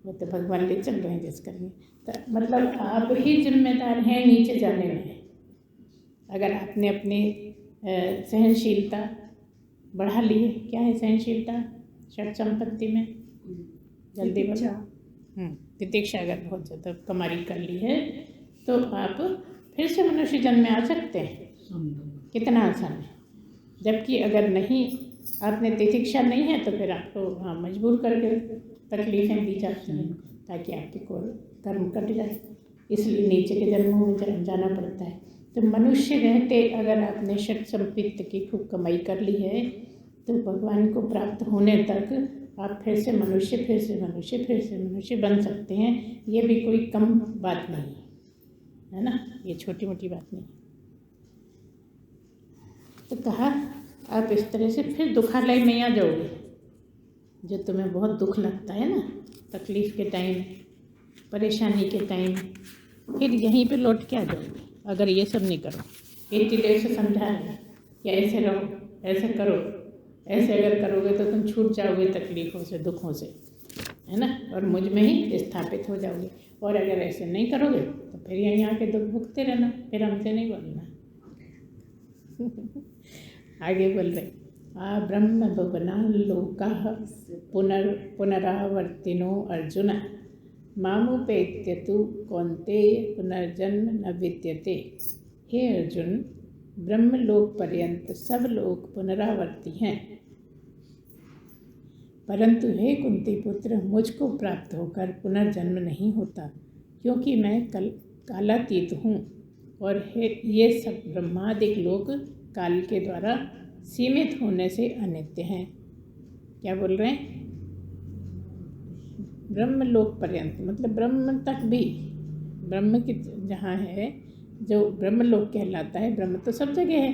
S1: वो तो भगवान ले चल रहे हैं जिस करेंगे। तो मतलब आप ही जिम्मेदार हैं नीचे जाने में। अगर आपने अपने सहनशीलता बढ़ा ली है। क्या है सहनशीलता? षट संपत्ति में जल्दी तितिक्षा अगर बहुत ज़्यादा कमारी कर ली है तो आप फिर से मनुष्य जन्म में आ सकते हैं। कितना आसान है। जबकि अगर नहीं, आपने तितिक्षा नहीं है तो फिर आपको हाँ मजबूर करके तकलीफें दी जाती हैं ताकि आपके को कर्म कट जाए, इसलिए नीचे के जन्मों में जाना पड़ता है। तो मनुष्य रहते अगर आपने षट संपत्ति की खूब कमाई कर ली है तो भगवान को प्राप्त होने तक आप फिर से मनुष्य फिर से मनुष्य फिर से मनुष्य बन सकते हैं। ये भी कोई कम बात नहीं है ना, ये छोटी मोटी बात नहीं। तो कहा आप इस तरह से फिर दुखालय में आ जाओगे। जो तुम्हें बहुत दुख लगता है ना, तकलीफ़ के टाइम, परेशानी के टाइम, फिर यहीं पे लौट के आ जाओगे अगर ये सब नहीं करो। इसीलिए से समझा है कि ऐसे रहो, ऐसे करो, ऐसे अगर करोगे तो तुम छूट जाओगे तकलीफ़ों से, दुखों से, है ना, और मुझ में ही स्थापित हो जाओगे। और अगर ऐसे नहीं करोगे तो फिर यहीं आके दुख भुगते रहना, फिर हमसे नहीं बोलना। आगे बोल रहे आ ब्रह्म भुवना लोका पुनरावर्तिनो अर्जुन मामुपेत्य तु कौन्तेय पुनर्जन्म न विद्यते। हे अर्जुन, ब्रह्मलोक पर्यंत सब लोग पुनरावर्ती हैं, परंतु हे कुंती पुत्र, मुझको प्राप्त होकर पुनर्जन्म नहीं होता, क्योंकि मैं कालातीत हूँ और ये सब ब्रह्मादिक लोग काल के द्वारा सीमित होने से अनित्य हैं। क्या बोल रहे हैं? ब्रह्मलोक पर्यंत मतलब ब्रह्म तक भी, ब्रह्म की जहाँ है, जो ब्रह्मलोक कहलाता है, ब्रह्म तो सब जगह है,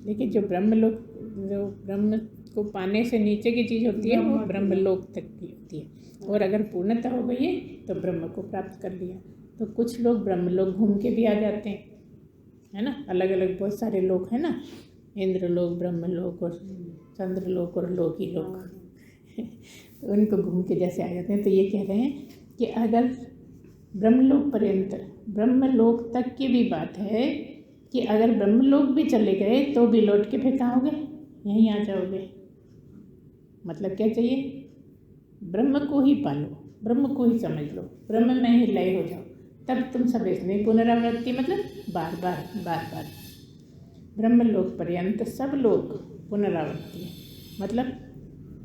S1: लेकिन जो ब्रह्मलोक, जो ब्रह्म को पाने से नीचे की चीज़ होती है वो ब्रह्मलोक तक की होती है। और अगर पूर्णता हो गई है तो ब्रह्म को प्राप्त कर लिया। तो कुछ लोग ब्रह्मलोक घूम के भी आ जाते हैं, है ना, अलग अलग बहुत सारे लोग हैं ना, इंद्रलोक, ब्रह्मलोक और चंद्रलोक और लोकी लोक तो उनको घूम के जैसे आ जाते हैं। तो ये कह रहे हैं कि अगर ब्रह्मलोक पर्यंत, ब्रह्मलोक तक की भी बात है कि अगर ब्रह्मलोक भी चले गए तो भी लौट के फिर कहाँ होगे? यहीं आ जाओगे। मतलब क्या चाहिए? ब्रह्म को ही पालो, ब्रह्म को ही समझ लो, ब्रह्म में ही लय हो जाओ, तब तुम सब इसमें पुनरावृत्ति मतलब बार बार ब्रह्मलोक पर्यंत सब लोग पुनरावृत्ति है। मतलब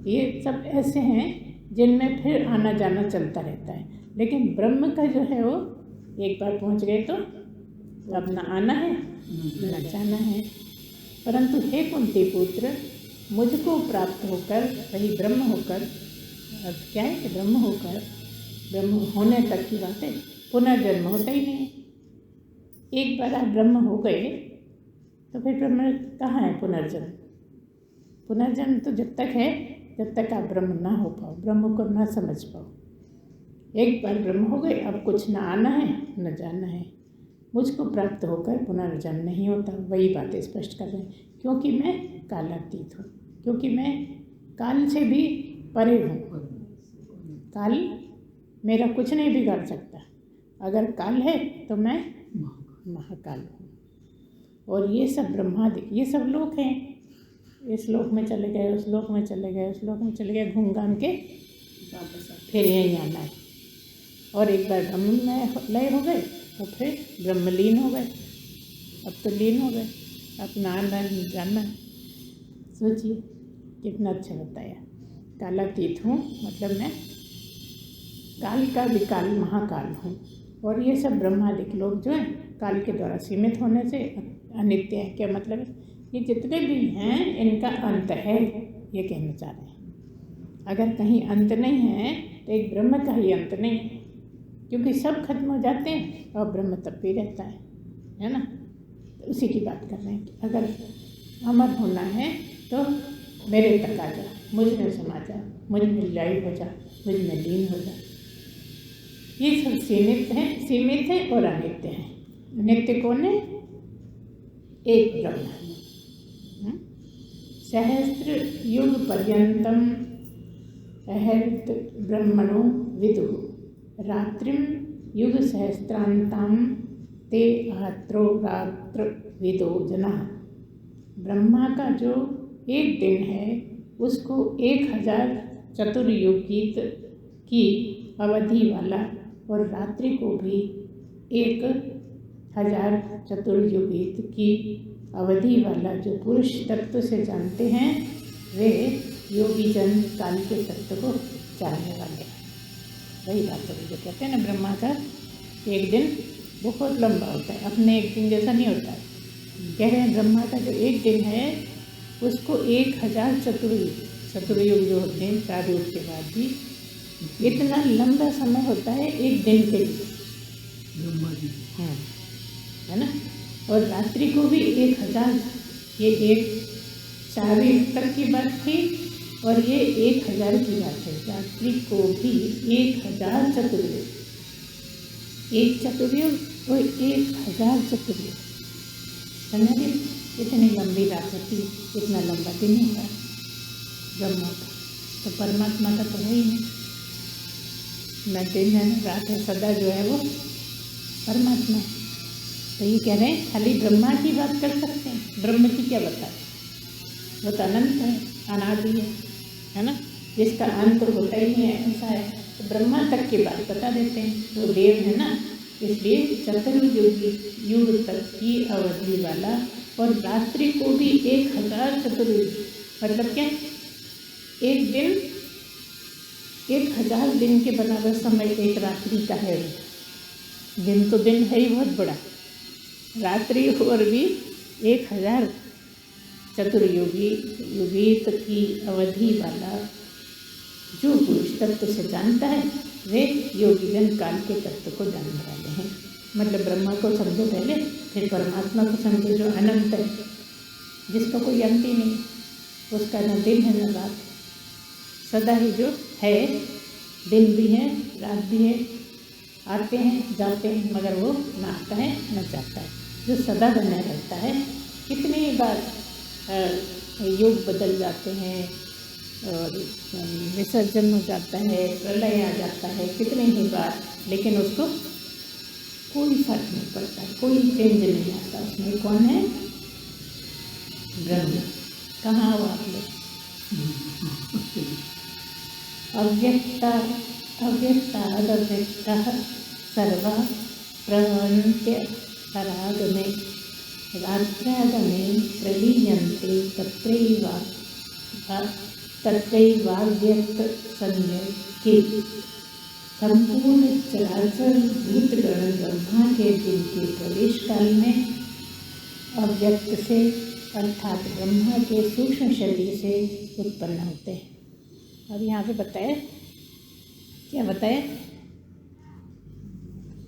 S1: ये सब ऐसे हैं जिनमें फिर आना जाना चलता रहता है, लेकिन ब्रह्म का जो है वो एक बार पहुंच गए तो अब ना आना है ना जाना है। परंतु हे कुंती पुत्र, मुझको प्राप्त होकर, वही ब्रह्म होकर, अब क्या है कि ब्रह्म होकर, ब्रह्म होने तक की बात है, पुनर्जन्म होता ही नहीं। एक बार आप ब्रह्म हो गए तो फिर ब्रह्म कहाँ है? पुनर्जन्म। पुनर्जन्म तो जब तक है जब तक आप ब्रह्म ना हो पाओ, ब्रह्म को ना समझ पाओ। एक बार ब्रह्म हो गए, अब कुछ ना आना है न जाना है। मुझको प्राप्त होकर पुनर्जन्म नहीं होता, वही बातें स्पष्ट कर रहे हैं। क्योंकि मैं कालातीत हूँ, क्योंकि मैं काल से भी परे हूँ। काल मेरा कुछ नहीं बिगाड़ सकता। अगर काल है तो मैं महाकाल हूँ। और ये सब ब्रह्मादिक, ये सब लोक हैं, इस लोक में चले गए, उस लोक में चले गए, उस लोक में चले गए, घूम घाम के फिर यहीं आना है। और एक बार ब्रह्म में लय हो गए तो फिर ब्रह्मलीन हो गए। अब तो लीन हो गए, अपना आना जानना। सोचिए कितना अच्छा बताया। कालातीत हूँ मतलब मैं काल का विकाल महाकाल हूँ। और ये सब ब्रह्मादिक लोग जो हैं काल के द्वारा सीमित होने से अनित्य है। क्या मतलब है? ये जितने भी हैं इनका अंत है, ये कहना चाह रहे हैं। अगर कहीं अंत नहीं है तो एक ब्रह्म का ही अंत नहीं है, क्योंकि सब खत्म हो जाते हैं और ब्रह्म तब भी रहता है ना। तो उसी की बात कर रहे हैं कि अगर अमर होना है तो मेरे तक आ जा, मुझ में समा जा, मुझ में लय हो जा, मुझ में लीन हो जा। ये सब सीमित है और अनित्य है। नित्य कौन है? एक ब्रह्म। सहस्त्र युग पर्यंतम अहर्त ब्रह्मणो विदुः रात्रिम युग सहस्त्रांताम ते आत्रो रात्र विदो जनाः। ब्रह्मा का जो एक दिन है उसको 1000 चतुर्युगीत की अवधि वाला और रात्रि को भी 1000 चतुर्युगीत की अवधि वाला जो पुरुष तत्व से जानते हैं वे योगी जन काल के तत्व को जानने वाले हैं। वही बात है जो कहते हैं ना, ब्रह्मा का एक दिन बहुत लंबा होता है, अपने एक दिन जैसा नहीं होता है। कह रहे हैं ब्रह्मा का जो एक दिन है उसको 1000 चतुर्युग जो होते हैं 4 युग के बाद भी इतना लंबा समय होता है एक दिन के लिए ब्रह्मा जी, हाँ, है ना। और रात्रि को भी 1000, ये एक 4 युग तक की बात थी और ये 1000 की बात है। रात्रि को भी 1000 चतुर्युग, एक चतुर्युग और 1000 चतुर्युग, समझ गए? इतनी लंबी रात होती, इतना लंबा दिन होगा ब्रह्मा का। तो परमात्मा का तो है ही नहीं, न दिन है न रात है, सदा जो है वो परमात्मा है। तो ये कह रहे हैं खाली ब्रह्मा की बात कर सकते हैं, ब्रह्म की क्या बताए? वो तो अनंत है, अनादि है ना, जिसका अंत होता ही नहीं है, ऐसा है। तो ब्रह्मा तक की बात बता देते हैं, तो देव है ना, इसलिए चतुर्युग तक की अवधि वाला और रात्रि को भी 1000 चतुर्युग, मतलब क्या, एक दिन 1000 दिन के बराबर समय एक रात्रि का है। दिन तो दिन है ही बहुत बड़ा, रात्रि और भी 1000 चतुर्युगीत की अवधि वाला जो पुरुष तत्व से जानता है वे योगीजन काल के तत्व को जानने वाले हैं। मतलब ब्रह्मा को समझो पहले, फिर परमात्मा को समझो जो अनंत है, जिसका कोई अंत ही नहीं, उसका न दिन है न रात, सदा ही जो है, दिन भी है रात भी है, आते हैं जाते हैं, मगर वो न आता है न जाता है, जो सदा बना रहता है। कितनी बार युग बदल जाते हैं और विसर्जन हो जाता है, प्रलय आ जाता है, कितने ही बार, लेकिन उसको कोई फर्क नहीं पड़ता, कोई चेंज नहीं आता उसमें। कौन है? ब्रह्म। कहाँ हो आप लोग? अव्यक्तादव्यक्तः सर्वा प्रहन्त्य परागमे रात्रागमे प्रलीयन्ते तत्रैवाव्यक्त संज्ञके। संपूर्ण चराचर भूतगण ब्रह्मा के दिन के प्रवेश काल में अव्यक्त से अर्थात ब्रह्मा के सूक्ष्म शरीर से उत्पन्न होते हैं। और यहाँ पे बताया, क्या बताया?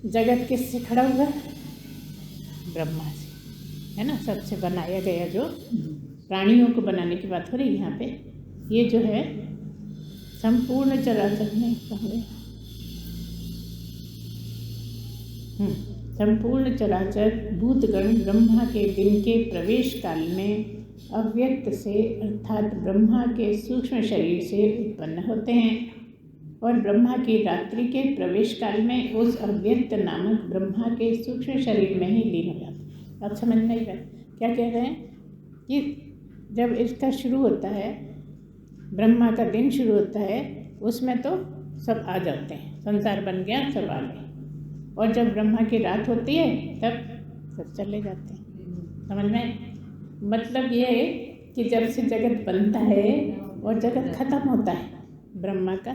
S1: जगत किससे खड़ा हुआ? ब्रह्मा से, है ना। सबसे बनाया गया, जो प्राणियों को बनाने की बात हो रही है यहाँ पे, ये जो है संपूर्ण चराचर में कहोगे, संपूर्ण चराचर भूतगण ब्रह्मा के दिन के प्रवेश काल में अव्यक्त से अर्थात ब्रह्मा के सूक्ष्म शरीर से उत्पन्न होते हैं और ब्रह्मा की रात्रि के प्रवेश काल में उस अव्यक्त नामक ब्रह्मा के सूक्ष्म शरीर में ही लीन हो जाते हैं। अब समझ में आई बात? क्या कह रहे हैं कि जब इसका शुरू होता है, ब्रह्मा का दिन शुरू होता है, उसमें तो सब आ जाते हैं, संसार बन गया, सब आ गए। और जब ब्रह्मा की रात होती है तब सब चले जाते हैं। समझ में? मतलब ये है कि जब से जगत बनता है और जगत खत्म होता है, ब्रह्मा का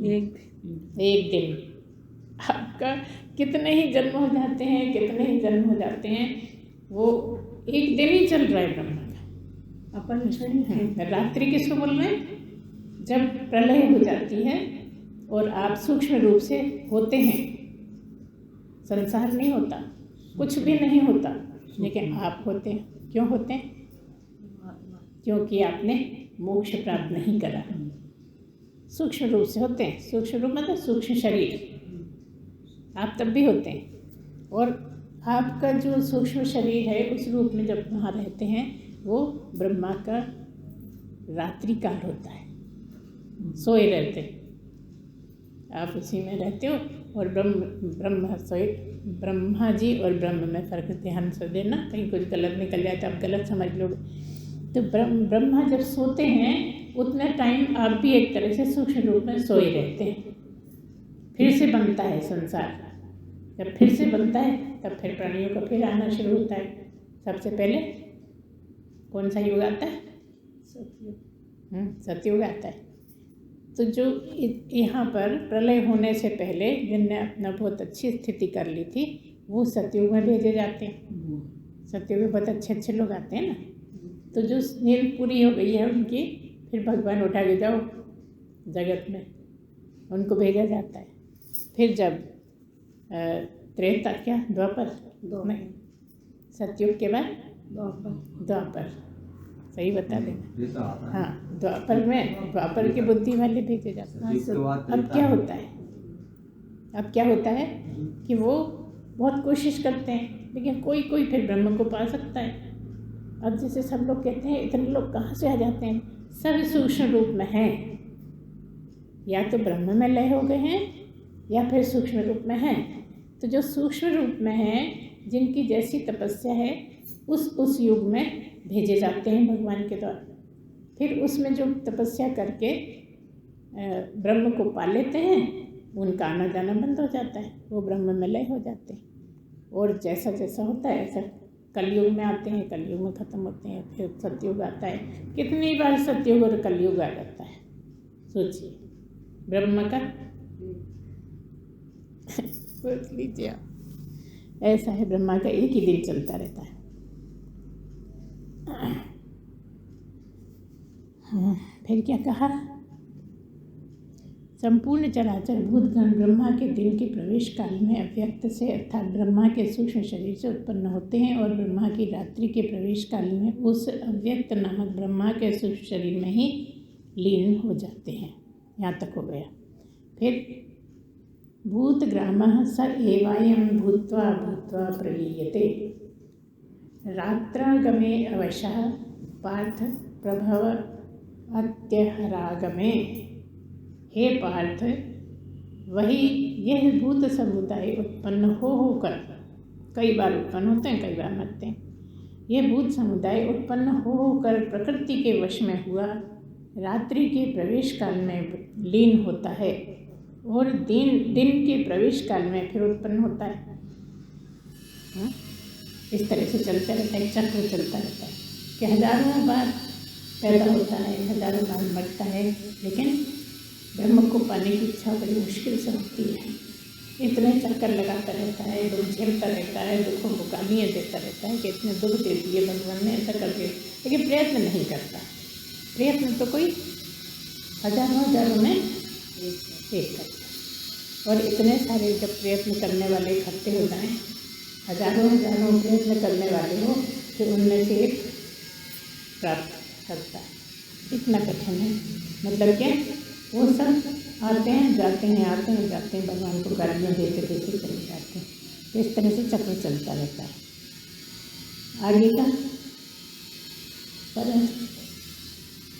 S1: एक दिन, आपका कितने ही जन्म हो जाते हैं, कितने ही जन्म हो जाते हैं, वो एक दिन ही चल रहा है ब्रह्मा का। अपन रात्रि किसको बोल रहे हैं? जब प्रलय हो जाती है और आप सूक्ष्म रूप से होते हैं, संसार नहीं होता, कुछ भी नहीं होता, लेकिन आप होते हैं। क्यों होते हैं? क्योंकि आपने मोक्ष प्राप्त नहीं करा। सूक्ष्म रूप से होते हैं, सूक्ष्म रूप मतलब सूक्ष्म शरीर, आप तब भी होते हैं। और आपका जो सूक्ष्म शरीर है उस रूप में जब वहाँ रहते हैं, वो ब्रह्मा का रात्रि काल होता है, सोए रहते हैं। आप उसी में रहते हो। और ब्रह्मा जी और ब्रह्म में फ़र्क ध्यान से देना, कहीं कुछ गलत निकल जाए तो आप गलत समझ लोगे। तो ब्रह्मा जब सोते हैं उतने टाइम आप भी एक तरह से सूक्ष्म रूप में सोए रहते हैं। फिर से बनता है संसार, जब फिर से बनता है तब फिर प्राणियों का फिर आना शुरू होता है। सबसे पहले कौन सा युग आता है? सतयुग आता है। तो जो यहाँ पर प्रलय होने से पहले जिनने अपना बहुत अच्छी स्थिति कर ली थी वो सतयुग में भेजे जाते हैं। सतयुग में बहुत अच्छे अच्छे लोग आते हैं ना। तो जो नींद पूरी हो गई है उनकी, फिर भगवान उठा के जाओ जगत में, उनको भेजा जाता है। फिर जब त्रेता क्या द्वापर नहीं, सतयुग के बाद द्वापर, सही बता देना। हाँ, द्वापर की बुद्धि वाले भेजे जाते हैं। अब क्या होता है कि वो बहुत कोशिश करते हैं, लेकिन कोई कोई फिर ब्रह्म को पा सकता है। अब जैसे सब लोग कहते हैं इतने लोग कहाँ से आ जाते हैं, सब सूक्ष्म रूप में हैं, या तो ब्रह्म में लय हो गए हैं या फिर सूक्ष्म रूप में हैं। तो जो सूक्ष्म रूप में हैं, जिनकी जैसी तपस्या है उस युग में भेजे जाते हैं भगवान के द्वारा। फिर उसमें जो तपस्या करके ब्रह्म को पा लेते हैं, उनका आना जाना बंद हो जाता है, वो ब्रह्म में लय हो जाते हैं। और जैसा जैसा होता है ऐसा कलयुग में आते हैं, कलयुग में ख़त्म होते हैं, फिर सतयुग आता है। कितनी बार सतयुग और कलयुग आ जाता है, सोचिए। ब्रह्म का सोच लीजिए आप, ऐसा है ब्रह्मा का एक ही दिन चलता रहता है। फिर क्या कहा? संपूर्ण चराचर भूतगण ब्रह्मा के दिन के प्रवेश काल में अव्यक्त से अर्थात ब्रह्मा के सूक्ष्म शरीर से उत्पन्न होते हैं और ब्रह्मा की रात्रि के प्रवेश काल में उस अव्यक्त नामक ब्रह्मा के सूक्ष्म शरीर में ही लीन हो जाते हैं। यहाँ तक हो गया। फिर भूतग्रामः स एवायं भूत्वा भूत्वा प्रलीयते रात्रागमे अवशः पार्थ प्रभव अत्यहरागमे। हे पार्थ, वही यह भूत समुदाय उत्पन्न होकर, कई बार उत्पन्न होते हैं कई बार मरते हैं, यह भूत समुदाय उत्पन्न होकर प्रकृति के वश में हुआ रात्रि के प्रवेश काल में लीन होता है और दिन के प्रवेश काल में फिर उत्पन्न होता है। इस तरह से चलता रहता है, चक्र चलता रहता है कि हजारों बार पैदा होता है, हजारों बार मरता है, लेकिन ब्रह्म को पाने की इच्छा बड़ी मुश्किल से होती है। इतने चक्कर लगाता रहता है, दुख झेलता रहता है, दुखों को गालियाँ देता रहता है कि इतने दुख दे दिए भगवान ने, ऐसा कर दिया, लेकिन प्रयत्न नहीं करता। प्रयत्न तो कोई हजारों में एक करता। और इतने सारे जब प्रयत्न करने वाले इकट्ठे हो जाएँ, हजारों प्रयत्न करने वाले हो, फिर उनमें से एक प्राप्त करता है। इतना कठिन है। मतलब क्या, वो सब आते हैं जाते हैं, आते हैं जाते हैं, भगवान को गालियाँ देते देते चले जाते हैं। तो इस तरह से चक्र चलता रहता है। आगे का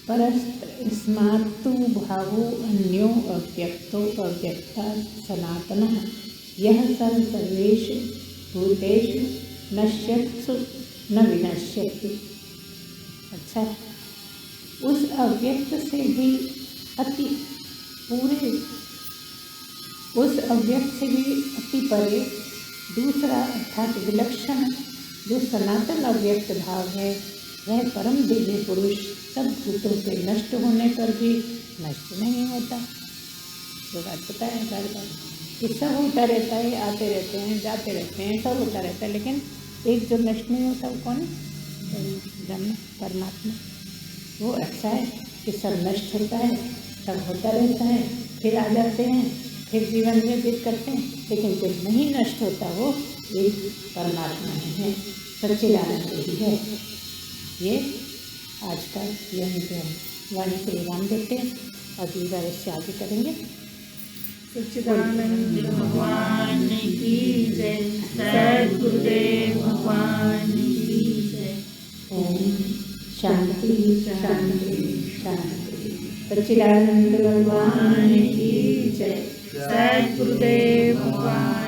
S1: परस्त स्मार्तु भावो अन्यो अव्यक्तो अव्यक्ता सनातनः यह सर्वेश भूतेषु नश्यत्सु न विनश्यति। अच्छा, उस अव्यक्त से भी अति परे दूसरा अर्थात विलक्षण जो सनातन अव्यक्त भाव है, वह परम दिव्य पुरुष सब भूतों के नष्ट होने पर भी नष्ट नहीं होता। जो बात पता है बार बार कि सब होता रहता है, आते रहते हैं जाते रहते हैं, सब होता रहता है, लेकिन एक जो नष्ट नहीं होता वो कौन? ब्रह्म परमात्मा। वो अच्छा है कि सब नष्ट होता है, सब होता रहता है, फिर आ जाते हैं, फिर जीवन व्यतीत करते हैं, लेकिन जो नहीं नष्ट होता वो एक परमात्मा ही है, सच्चिदानंद ही है। ये आज का यही जो वाणी को विराम देते हैं, अगली बार इससे आगे करेंगे।
S2: सच्चिदानंद भगवान की जय, सद्गुरुदेव भगवान की जय।
S1: ओम शांति शांति शांति। सच्चिदानंद भगवान की जय।
S2: सद्गुरुदेव भगवान